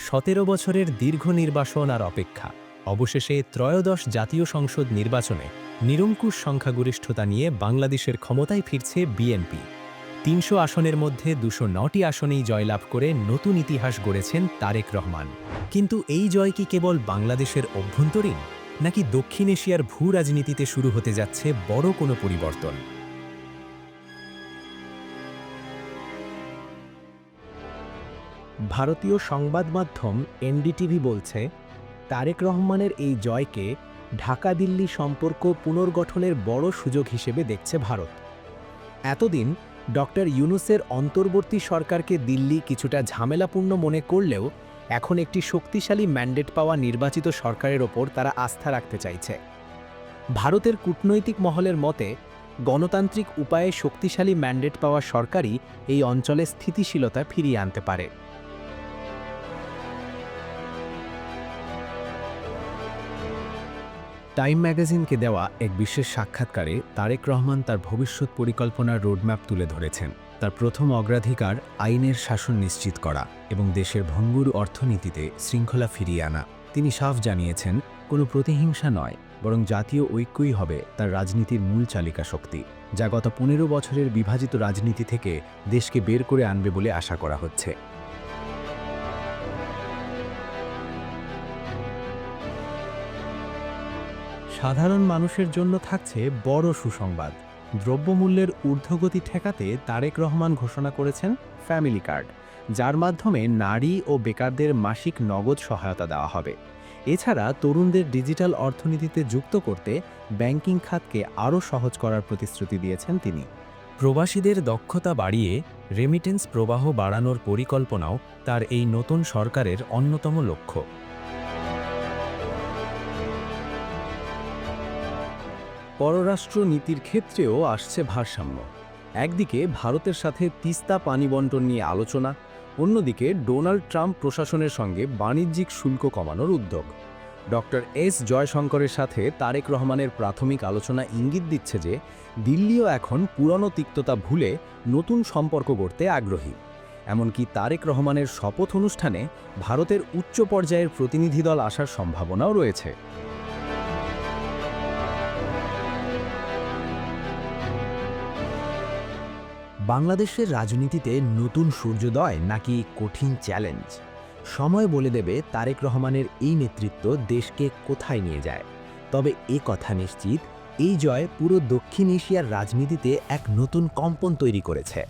17 বছরের দীর্ঘ নির্বাসন আর অপেক্ষা অবশেষে ত্রয়োদশ জাতীয় সংসদ নির্বাচনে নিরঙ্কুশ সংখ্যাগরিষ্ঠতা নিয়ে বাংলাদেশের ক্ষমতায় ফিরছে বিএনপি। ৩০০ আসনের মধ্যে ২০৯টি আসনেই জয়লাভ করে নতুন ইতিহাস গড়েছেন তারেক রহমান। কিন্তু এই জয় কি কেবল বাংলাদেশের অভ্যন্তরীণ, নাকি দক্ষিণ এশিয়ার ভূ রাজনীতিতে শুরু হতে যাচ্ছে বড় কোনো পরিবর্তন? ভারতীয় সংবাদ মাধ্যম এনডিটিভি বলছে, তারেক রহমানের এই জয়কে ঢাকা-দিল্লি সম্পর্ক পুনর্গঠনের বড় সুযোগ হিসেবে দেখছে ভারত। এতদিন ডক্টর ইউনূসের অন্তর্বর্তী সরকারকে দিল্লি কিছুটা ঝামেলাপূর্ণ মনে করলেও এখন একটি শক্তিশালী ম্যান্ডেট পাওয়া নির্বাচিত সরকারের ওপর তারা আস্থা রাখতে চাইছে। ভারতের কূটনৈতিক মহলের মতে, গণতান্ত্রিক উপায়ে শক্তিশালী ম্যান্ডেট পাওয়া সরকারই এই অঞ্চলে স্থিতিশীলতা ফিরিয়ে আনতে পারে। টাইম ম্যাগাজিনকে দেওয়া এক বিশেষ সাক্ষাৎকারে তারেক রহমান তার ভবিষ্যৎ পরিকল্পনার রোডম্যাপ তুলে ধরেছেন। তার প্রথম অগ্রাধিকার আইনের শাসন নিশ্চিত করা এবং দেশের ভঙ্গুর অর্থনীতিতে শৃঙ্খলা ফিরিয়ে আনা। তিনি সাফ জানিয়েছেন, কোনো প্রতিহিংসা নয়, বরং জাতীয় ঐক্যই হবে তার রাজনীতির মূল চালিকা শক্তি, যা গত ১৫ বছরের বিভাজিত রাজনীতি থেকে দেশকে বের করে আনবে বলে আশা করা হচ্ছে। সাধারণ মানুষের জন্য থাকছে বড় সুসংবাদ। দ্রব্যমূল্যের ঊর্ধ্বগতি ঠেকাতে তারেক রহমান ঘোষণা করেছেন ফ্যামিলি কার্ড, যার মাধ্যমে নারী ও বেকারদের মাসিক নগদ সহায়তা দেওয়া হবে। এছাড়া তরুণদের ডিজিটাল অর্থনীতিতে যুক্ত করতে ব্যাংকিং খাতকে আরও সহজ করার প্রতিশ্রুতি দিয়েছেন তিনি। প্রবাসীদের দক্ষতা বাড়িয়ে রেমিটেন্স প্রবাহ বাড়ানোর পরিকল্পনাও তার এই নতুন সরকারের অন্যতম লক্ষ্য। পররাষ্ট্র নীতির ক্ষেত্রেও আসছে ভারসাম্য। একদিকে ভারতের সাথে তিস্তা পানি বণ্টন নিয়ে আলোচনা, অন্যদিকে ডোনাল্ড ট্রাম্প প্রশাসনের সঙ্গে বাণিজ্যিক শুল্ক কমানোর উদ্যোগ। ডক্টর এস জয়শঙ্করের সাথে তারেক রহমানের প্রাথমিক আলোচনা ইঙ্গিত দিচ্ছে যে দিল্লিও এখন পুরনো তিক্ততা ভুলে নতুন সম্পর্ক গড়তে আগ্রহী। এমনকি তারেক রহমানের শপথ অনুষ্ঠানে ভারতের উচ্চ পর্যায়ের প্রতিনিধি দল আসার সম্ভাবনাও রয়েছে। বাংলাদেশের রাজনীতিতে নতুন সূর্যোদয় নাকি কঠিন চ্যালেঞ্জ? সময় বলে দেবে তারেক রহমানের এই নেতৃত্ব দেশকে কোথায় নিয়ে যায়। তবে এ কথা নিশ্চিত, এই জয় পুরো দক্ষিণ এশিয়ার রাজনীতিতে এক নতুন কম্পন তৈরি করেছে।